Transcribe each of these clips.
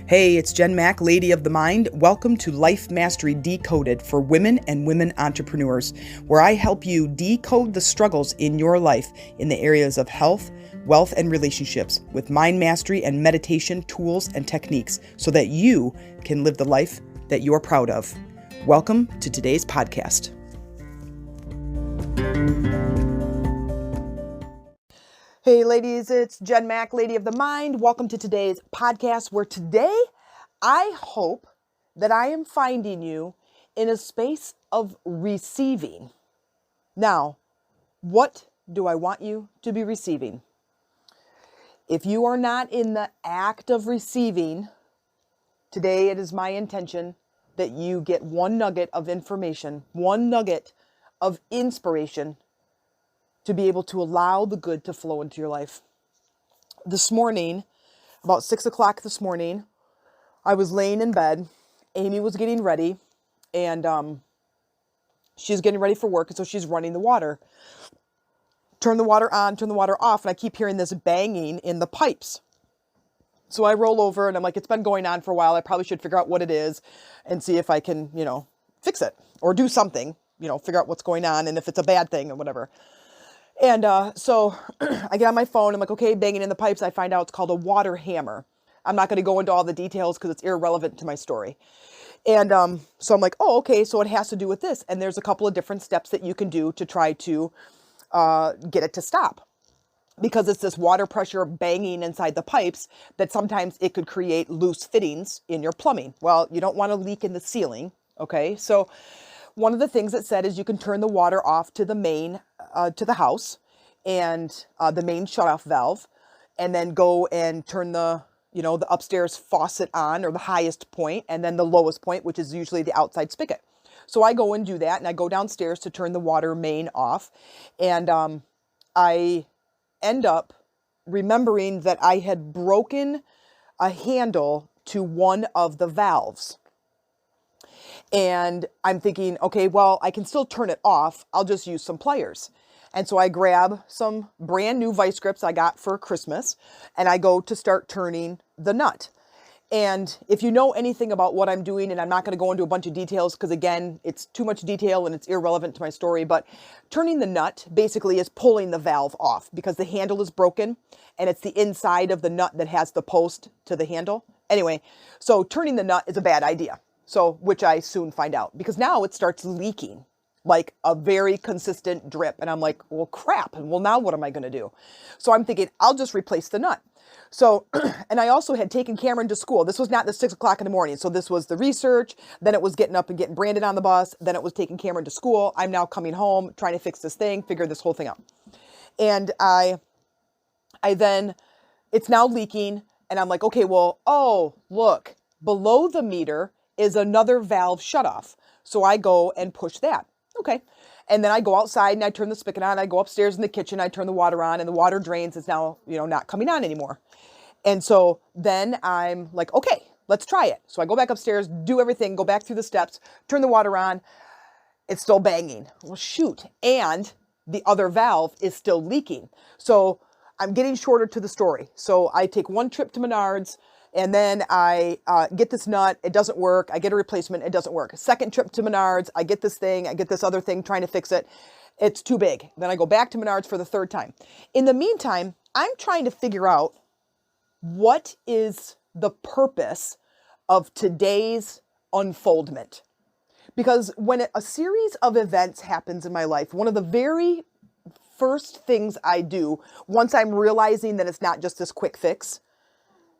Hey, it's Jen Mack, Lady of the Mind. Welcome to Life Mastery Decoded for women and women entrepreneurs, where I help you decode the struggles in your life in the areas of health, wealth, and relationships with mind mastery and meditation tools and techniques so that you can live the life that you're proud of. Welcome to today's podcast. Hey ladies, it's Jen Mack, Lady of the Mind. Welcome to today's podcast, where today I hope that I am finding you in a space of receiving. Now, what do I want you to be receiving? If you are not in the act of receiving, today it is my intention that you get one nugget of information, one nugget of inspiration to be able to allow the good to flow into your life. This morning, about 6 o'clock this morning, I was laying in bed. Amy was getting ready, and she's getting ready for work, and so she's running the water. Turn the water on, turn the water off, and I keep hearing this banging in the pipes. So I roll over, and I'm like, it's been going on for a while. I probably should figure out what it is and see if I can, fix it or do something, figure out what's going on and if it's a bad thing or whatever. And so I get on my phone. I'm like, okay, banging in the pipes. I find out it's called a water hammer. I'm not going to go into all the details because it's irrelevant to my story. And so I'm like, oh, okay, so it has to do with this. And there's a couple of different steps that you can do to try to get it to stop. Because it's this water pressure banging inside the pipes that sometimes it could create loose fittings in your plumbing. Well, you don't want to leak in the ceiling, okay? So one of the things it said is you can turn the water off to the main, to the house, and the main shutoff valve, and then go and turn the upstairs faucet on, or the highest point, and then the lowest point, which is usually the outside spigot. So I go and do that, and I go downstairs to turn the water main off, and I end up remembering that I had broken a handle to one of the valves. And I'm thinking, okay, well, I can still turn it off. I'll just use some pliers. And so I grab some brand new vice grips I got for Christmas, and I go to start turning the nut. And if you know anything about what I'm doing, and I'm not going to go into a bunch of details because, again, it's too much detail and it's irrelevant to my story, but turning the nut basically is pulling the valve off because the handle is broken, and it's the inside of the nut that has the post to the handle. Anyway, so turning the nut is a bad idea. So, which I soon find out, because now it starts leaking like a very consistent drip. And I'm like, well, crap. And well, now what am I going to do? So I'm thinking, I'll just replace the nut. So, and I also had taken Cameron to school. This was not the 6 o'clock in the morning. So this was the research. Then it was getting up and getting Brandon on the bus. Then it was taking Cameron to school. I'm now coming home, trying to fix this thing, figure this whole thing out. And I then, it's now leaking. And I'm like, okay, well, oh, look, below the meter is another valve shutoff. So I go and push that. Okay. And then I go outside and I turn the spigot on. I go upstairs in the kitchen. I turn the water on, and the water drains is now, not coming on anymore. And so then I'm like, okay, let's try it. So I go back upstairs, do everything, go back through the steps, turn the water on. It's still banging. Well, shoot. And the other valve is still leaking. So I'm getting shorter to the story. So I take one trip to Menards, and then I get this nut. It doesn't work. I get a replacement. It doesn't work. Second trip to Menards. I get this thing. I get this other thing trying to fix it. It's too big. Then I go back to Menards for the third time. In the meantime, I'm trying to figure out what is the purpose of today's unfoldment. Because when a series of events happens in my life, one of the very first things I do, once I'm realizing that it's not just this quick fix,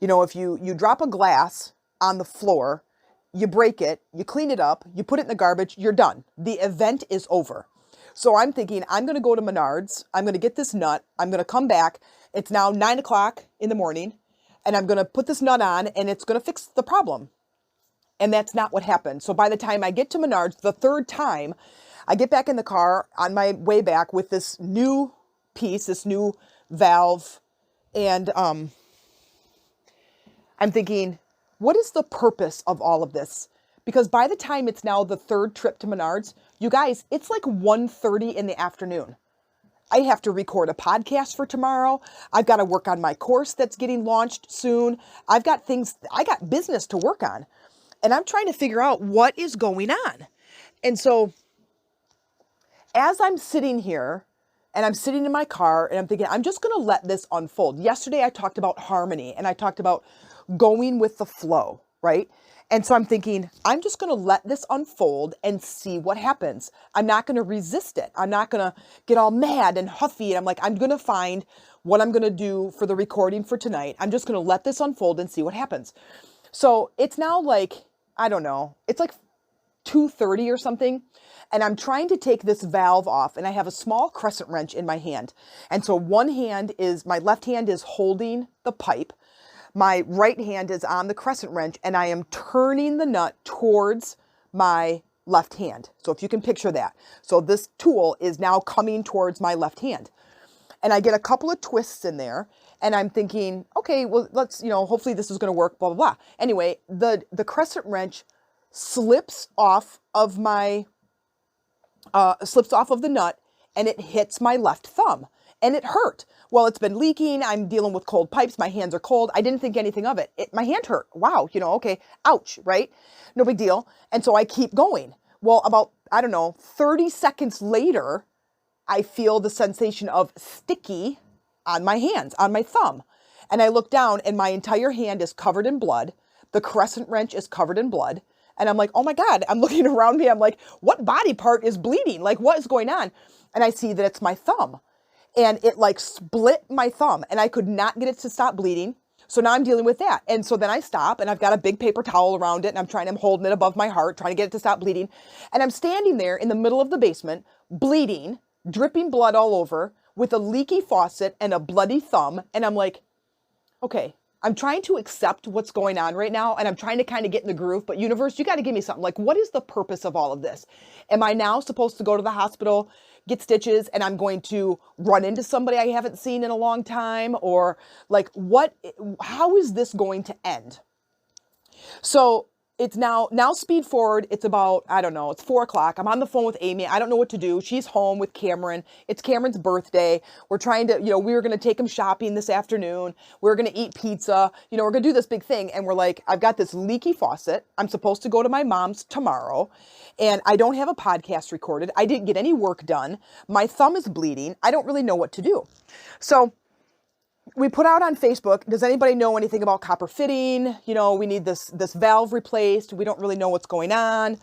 if you drop a glass on the floor, you break it, you clean it up, you put it in the garbage, you're done. The event is over. So I'm thinking, I'm going to go to Menards. I'm going to get this nut. I'm going to come back. It's now 9 o'clock in the morning, and I'm going to put this nut on, and it's going to fix the problem. And that's not what happened. So by the time I get to Menards, the third time, I get back in the car on my way back with this new piece, this new valve, and I'm thinking, what is the purpose of all of this? Because by the time it's now the third trip to Menards, you guys, it's like 1:30 in the afternoon. I have to record a podcast for tomorrow. I've got to work on my course that's getting launched soon. I got business to work on. And I'm trying to figure out what is going on. And so as I'm sitting here and I'm sitting in my car and I'm thinking, I'm just going to let this unfold. Yesterday, I talked about harmony and I talked about going with the flow, right? And so I'm thinking, I'm just going to let this unfold and see what happens. I'm not going to resist it. I'm not going to get all mad and huffy. And I'm like, I'm going to find what I'm going to do for the recording for tonight. I'm just going to let this unfold and see what happens. So it's now like, I don't know, it's like 2:30 or something. And I'm trying to take this valve off and I have a small crescent wrench in my hand. And so my left hand is holding the pipe. My right hand is on the crescent wrench and I am turning the nut towards my left hand. So if you can picture that. So this tool is now coming towards my left hand. And I get a couple of twists in there and I'm thinking, okay, well, let's, hopefully this is going to work, blah, blah, blah. Anyway, the crescent wrench slips off of the nut and it hits my left thumb and it hurt. Well, it's been leaking. I'm dealing with cold pipes. My hands are cold. I didn't think anything of it. My hand hurt. Wow. Okay. Ouch. Right. No big deal. And so I keep going. Well, about, 30 seconds later, I feel the sensation of sticky on my hands, on my thumb. And I look down and my entire hand is covered in blood. The crescent wrench is covered in blood. And I'm like, oh my God, I'm looking around me. I'm like, what body part is bleeding? Like, what is going on? And I see that it's my thumb. And it like split my thumb and I could not get it to stop bleeding. So now I'm dealing with that. And so then I stop and I've got a big paper towel around it and I'm holding it above my heart, trying to get it to stop bleeding. And I'm standing there in the middle of the basement, bleeding, dripping blood all over with a leaky faucet and a bloody thumb. And I'm like, okay, I'm trying to accept what's going on right now. And I'm trying to kind of get in the groove, but universe, you got to give me something. Like, what is the purpose of all of this? Am I now supposed to go to the hospital, get stitches, and I'm going to run into somebody I haven't seen in a long time? Or like, how is this going to end? So it's now speed forward. It's about, it's 4:00. I'm on the phone with Amy. I don't know what to do. She's home with Cameron. It's Cameron's birthday. We're trying to, we were going to take him shopping this afternoon. We're going to eat pizza. We're going to do this big thing. And we're like, I've got this leaky faucet. I'm supposed to go to my mom's tomorrow. And I don't have a podcast recorded. I didn't get any work done. My thumb is bleeding. I don't really know what to do. So we put out on Facebook, does anybody know anything about copper fitting? We need this valve replaced. We don't really know what's going on.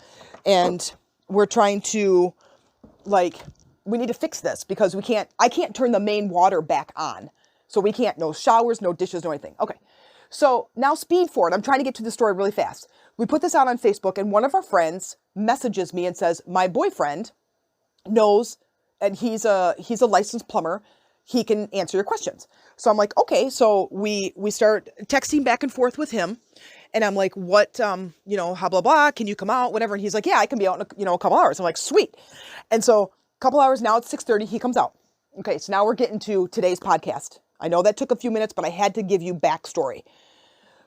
And we're trying to, we need to fix this because I can't turn the main water back on. So we can't, no showers, no dishes, no anything. Okay. So now speed forward. I'm trying to get to the story really fast. We put this out on Facebook and one of our friends messages me and says, my boyfriend knows, and he's a licensed plumber. He can answer your questions. So I'm like, okay. So we start texting back and forth with him. And I'm like, what, blah, blah, blah. Can you come out? Whatever. And he's like, yeah, I can be out in a couple hours. I'm like, sweet. And so a couple hours now, it's 6:30. He comes out. Okay. So now we're getting to today's podcast. I know that took a few minutes, but I had to give you backstory.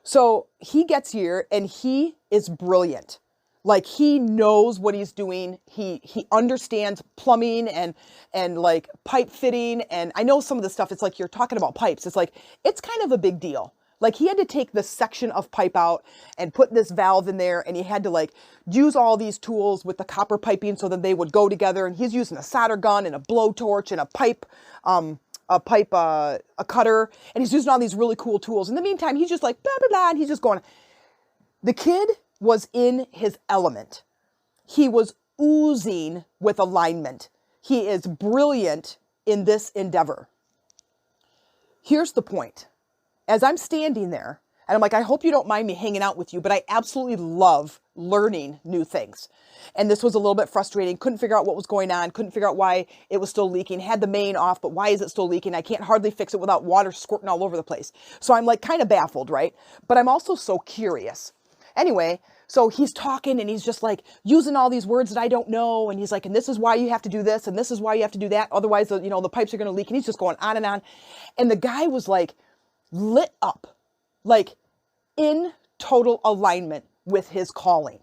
So he gets here and he is brilliant. Like he knows what he's doing. He understands plumbing and like pipe fitting. And I know some of the stuff, it's like you're talking about pipes. It's like, it's kind of a big deal. Like he had to take this section of pipe out and put this valve in there. And he had to like use all these tools with the copper piping so that they would go together. And he's using a solder gun and a blowtorch and a cutter. And he's using all these really cool tools. In the meantime, he's just like, blah, blah, blah. And he's just going, the kid was in his element. He was oozing with alignment. He is brilliant in this endeavor. Here's the point. As I'm standing there, and I'm like, I hope you don't mind me hanging out with you, but I absolutely love learning new things. And this was a little bit frustrating. Couldn't figure out what was going on. Couldn't figure out why it was still leaking. Had the main off, but why is it still leaking? I can't hardly fix it without water squirting all over the place. So I'm like kind of baffled, right? But I'm also so curious. Anyway, so he's talking and he's just like using all these words that I don't know. And he's like, and this is why you have to do this. And this is why you have to do that. Otherwise, the pipes are going to leak. And he's just going on and on. And the guy was like lit up, like in total alignment with his calling.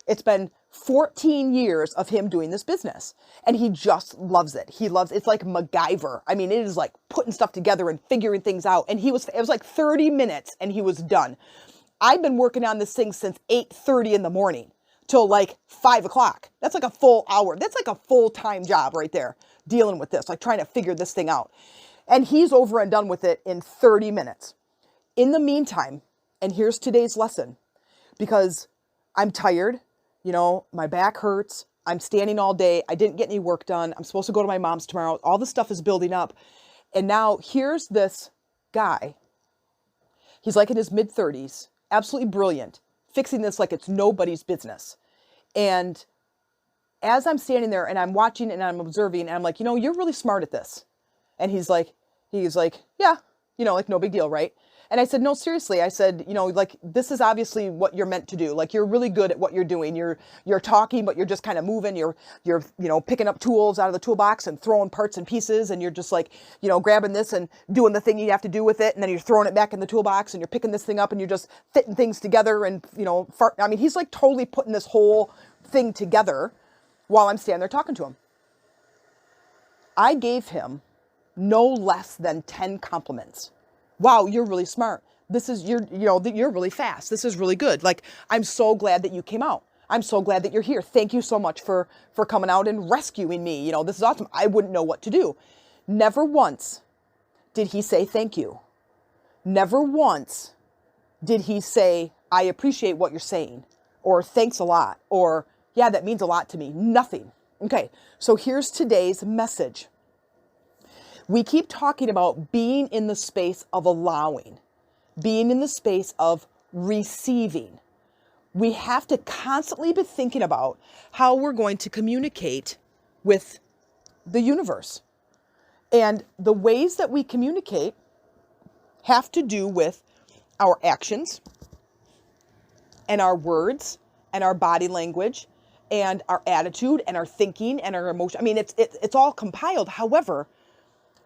It's been 14 years of him doing this business, and he just loves it. It's like MacGyver. I mean, it is like putting stuff together and figuring things out. And it was like 30 minutes and he was done. I've been working on this thing since 8:30 in the morning till like 5 o'clock. That's like a full hour. That's like a full-time job right there, dealing with this, like trying to figure this thing out. And he's over and done with it in 30 minutes. In the meantime, and here's today's lesson, because I'm tired, my back hurts, I'm standing all day, I didn't get any work done, I'm supposed to go to my mom's tomorrow, all this stuff is building up. And now here's this guy, he's like in his mid-30s, absolutely brilliant, fixing this like it's nobody's business. And as I'm standing there and I'm watching and I'm observing, and I'm like, you're really smart at this. And he's like, yeah, like no big deal, right? And I said, no, seriously. I said, like, this is obviously what you're meant to do. Like, you're really good at what you're doing. You're talking, but you're just kind of moving. You're picking up tools out of the toolbox and throwing parts and pieces. And you're just like, grabbing this and doing the thing you have to do with it. And then you're throwing it back in the toolbox and you're picking this thing up and you're just fitting things together. And, I mean, he's like totally putting this whole thing together while I'm standing there talking to him. I gave him no less than 10 compliments. Wow, you're really smart. You're really fast. This is really good. Like, I'm so glad that you came out. I'm so glad that you're here. Thank you so much for coming out and rescuing me. This is awesome. I wouldn't know what to do. Never once did he say thank you. Never once did he say, I appreciate what you're saying, or thanks a lot, or yeah, that means a lot to me. Nothing. Okay, so here's today's message. We keep talking about being in the space of allowing, being in the space of receiving. We have to constantly be thinking about how we're going to communicate with the universe. And the ways that we communicate have to do with our actions and our words and our body language and our attitude and our thinking and our emotion. I mean, it's all compiled. However,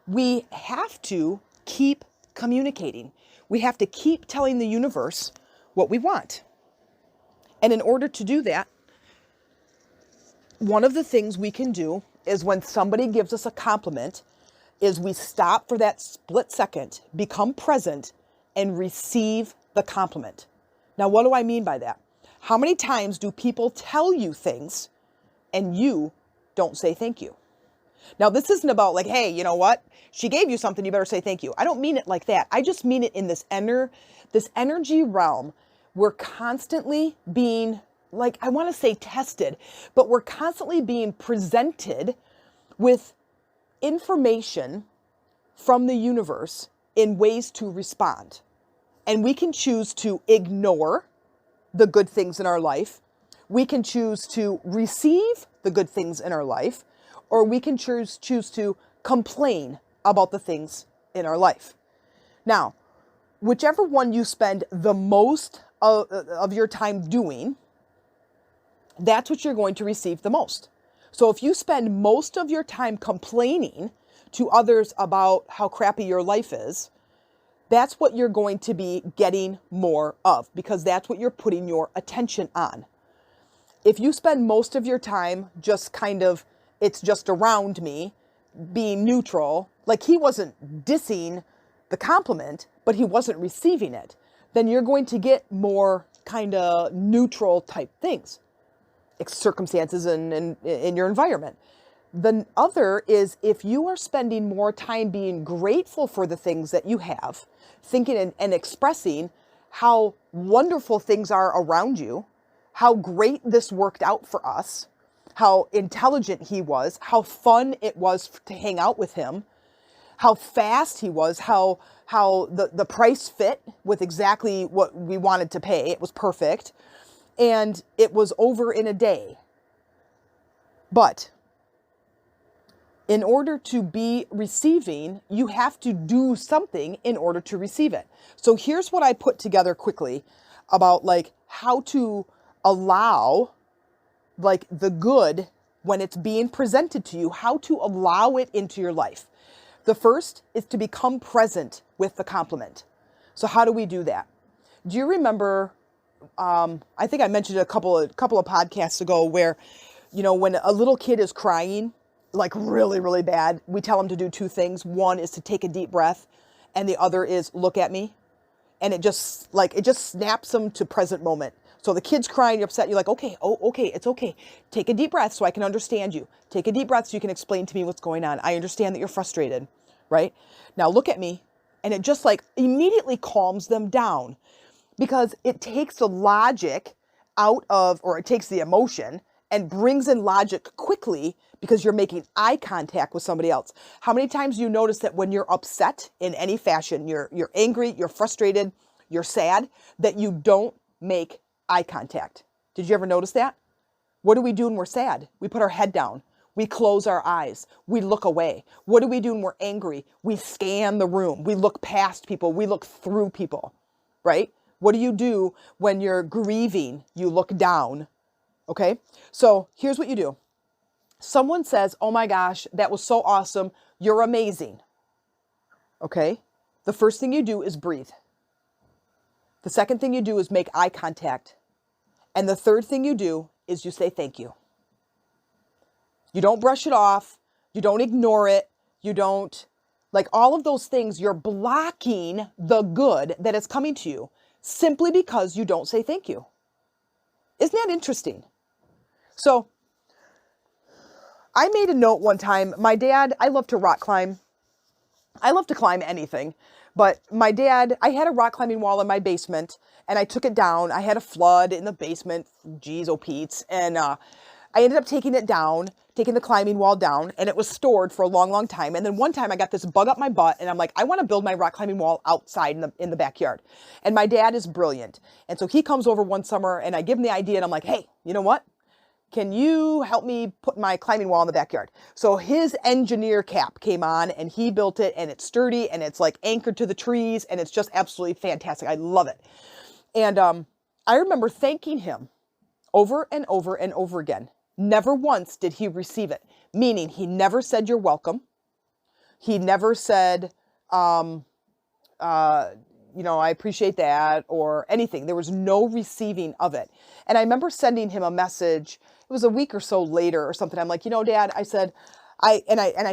we have to keep communicating. We have to keep telling the universe what we want. And in order to do that, one of the things we can do is when somebody gives us a compliment, is we stop for that split second, become present, and receive the compliment. Now, what do I mean by that? How many times do people tell you things and you don't say thank you? Now, this isn't about like, hey, you know what? She gave you something, you better say thank you. I don't mean it like that. I just mean it in this energy realm. We're constantly being, like, I want to say tested, but we're constantly being presented with information from the universe in ways to respond. And we can choose to ignore the good things in our life. We can choose to receive the good things in our life. Or we can choose to complain about the things in our life. Now, whichever one you spend the most of your time doing, that's what you're going to receive the most. So if you spend most of your time complaining to others about how crappy your life is, that's what you're going to be getting more of, because that's what you're putting your attention on. If you spend most of your time just kind of, it's just around me, being neutral, like he wasn't dissing the compliment, but he wasn't receiving it, then you're going to get more kind of neutral type things, circumstances in your environment. The other is if you are spending more time being grateful for the things that you have, thinking and expressing how wonderful things are around you, how great this worked out for us, how intelligent he was, how fun it was to hang out with him, how fast he was, how the price fit with exactly what we wanted to pay. It was perfect. And it was over in a day. But in order to be receiving, you have to do something in order to receive it. So here's what I put together quickly about like how to allow like the good when it's being presented to you, how to allow it into your life. The first is to become present with the compliment. So how do we do that? Do you remember I think I mentioned a couple of podcasts ago where, when a little kid is crying, like really, really bad, we tell them to do two things. One is to take a deep breath, and the other is look at me. And it just snaps them to present moment. So the kid's crying, you're upset, you're like, okay, it's okay. Take a deep breath so I can understand you. Take a deep breath so you can explain to me what's going on. I understand that you're frustrated, right? Now look at me. And it just like immediately calms them down, because it takes the logic out of, or it takes the emotion and brings in logic quickly, because you're making eye contact with somebody else. How many times do you notice that when you're upset in any fashion, you're angry, you're frustrated, you're sad, that you don't make eye contact? Did you ever notice that? What do we do when we're sad? We put our head down. We close our eyes. We look away. What do we do when we're angry? We scan the room. We look past people. We look through people, right? What do you do when you're grieving? You look down, okay? So here's what you do. Someone says, oh my gosh, that was so awesome. You're amazing, okay? The first thing you do is breathe. The second thing you do is make eye contact. And the third thing you do is you say thank you. You don't brush it off. You don't ignore it. You don't, like all of those things, you're blocking the good that is coming to you simply because you don't say thank you. Isn't that interesting? So I made a note one time. My dad, I love to rock climb. I love to climb anything. But my dad, I had a rock climbing wall in my basement, and I took it down. I had a flood in the basement. Geez, oh Pete's. And I ended up taking it down, taking the climbing wall down, and it was stored for a long, long time. And then one time I got this bug up my butt, and I'm like, I want to build my rock climbing wall outside in the backyard. And my dad is brilliant. And so he comes over one summer, and I give him the idea, and I'm like, hey, you know what? Can you help me put my climbing wall in the backyard? So his engineer cap came on, and he built it, and it's sturdy, and it's like anchored to the trees, and it's just absolutely fantastic. I love it. And I remember thanking him over and over and over again. Never once did he receive it, meaning he never said you're welcome. He never said, I appreciate that or anything. There was no receiving of it. And I remember sending him a message. It was a week or so later or something. I'm like, Dad, I said, I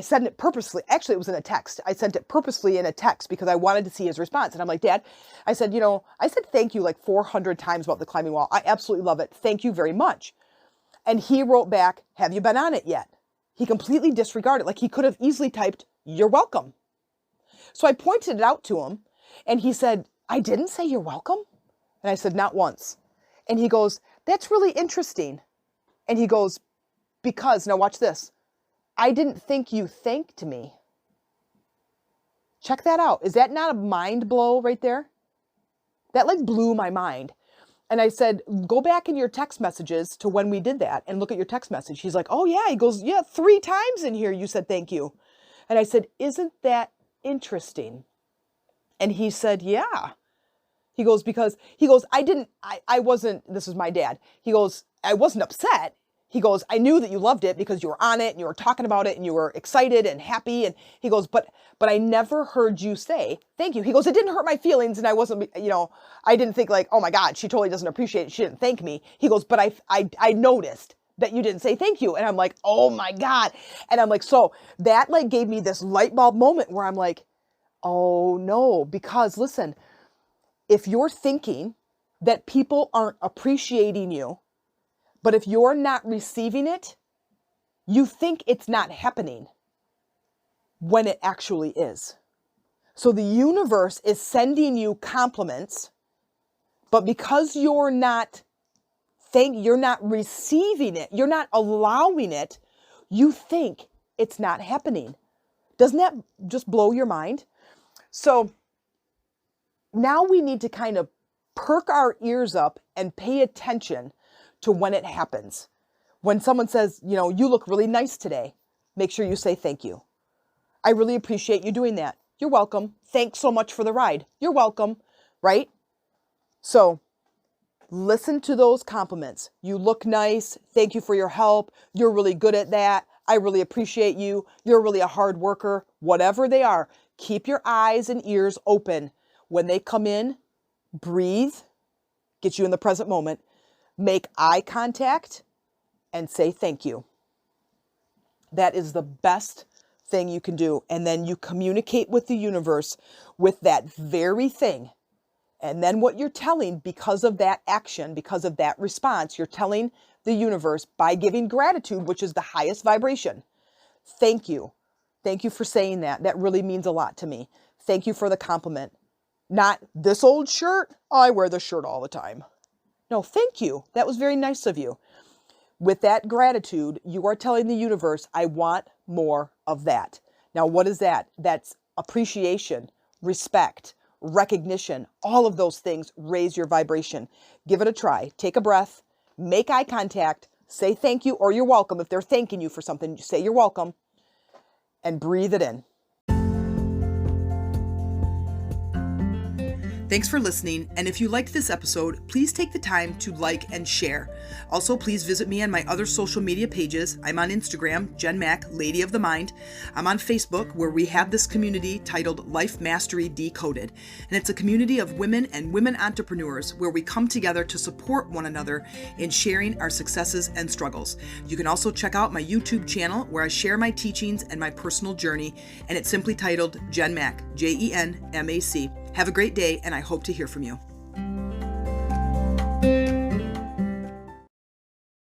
sent it purposely. Actually, it was in a text. I sent it purposely in a text because I wanted to see his response. And I'm like, Dad, I said, I said thank you like 400 times about the climbing wall. I absolutely love it. Thank you very much. And he wrote back, have you been on it yet? He completely disregarded. Like he could have easily typed, you're welcome. So I pointed it out to him, and he said, I didn't say you're welcome. And I said, not once. And he goes, that's really interesting. And he goes, because, now watch this. I didn't think you thanked me. Check that out. Is that not a mind blow right there? That like blew my mind. And I said, go back in your text messages to when we did that and look at your text message. He's like, oh yeah. He goes, yeah, 3 times in here you said thank you. And I said, isn't that interesting? And he said, yeah. He goes, I wasn't, this is my dad. He goes, I wasn't upset. He goes, I knew that you loved it because you were on it and you were talking about it and you were excited and happy. And he goes, but I never heard you say thank you. He goes, it didn't hurt my feelings. And I wasn't, I didn't think like, oh my God, she totally doesn't appreciate it. She didn't thank me. He goes, but I noticed that you didn't say thank you. And I'm like, oh my God. And I'm like, so that like gave me this light bulb moment where I'm like, oh no, because listen, if you're thinking that people aren't appreciating you, but if you're not receiving it, you think it's not happening when it actually is. So the universe is sending you compliments, but because you're not receiving it, you're not allowing it, you think it's not happening. Doesn't that just blow your mind? So now we need to kind of perk our ears up and pay attention to when it happens. When someone says, you look really nice today, make sure you say thank you. I really appreciate you doing that. You're welcome. Thanks so much for the ride. You're welcome, right? So listen to those compliments. You look nice. Thank you for your help. You're really good at that. I really appreciate you. You're really a hard worker. Whatever they are, keep your eyes and ears open. When they come in, breathe, get you in the present moment, make eye contact and say thank you. That is the best thing you can do. And then you communicate with the universe with that very thing. And then what you're telling, because of that action, because of that response, you're telling the universe by giving gratitude, which is the highest vibration. Thank you. Thank you for saying that. That really means a lot to me. Thank you for the compliment. Not this old shirt. Oh, I wear this shirt all the time. No, thank you. That was very nice of you. With that gratitude, you are telling the universe, I want more of that. Now, what is that? That's appreciation, respect, recognition. All of those things raise your vibration. Give it a try. Take a breath, make eye contact, say thank you or you're welcome. If they're thanking you for something, say you're welcome and breathe it in. Thanks for listening, and if you liked this episode, please take the time to like and share. Also, please visit me on my other social media pages. I'm on Instagram, Jen Mack, Lady of the Mind. I'm on Facebook, where we have this community titled Life Mastery Decoded, and it's a community of women and women entrepreneurs where we come together to support one another in sharing our successes and struggles. You can also check out my YouTube channel, where I share my teachings and my personal journey, and it's simply titled Jen Mack, Jenmac. Have a great day, and I hope to hear from you.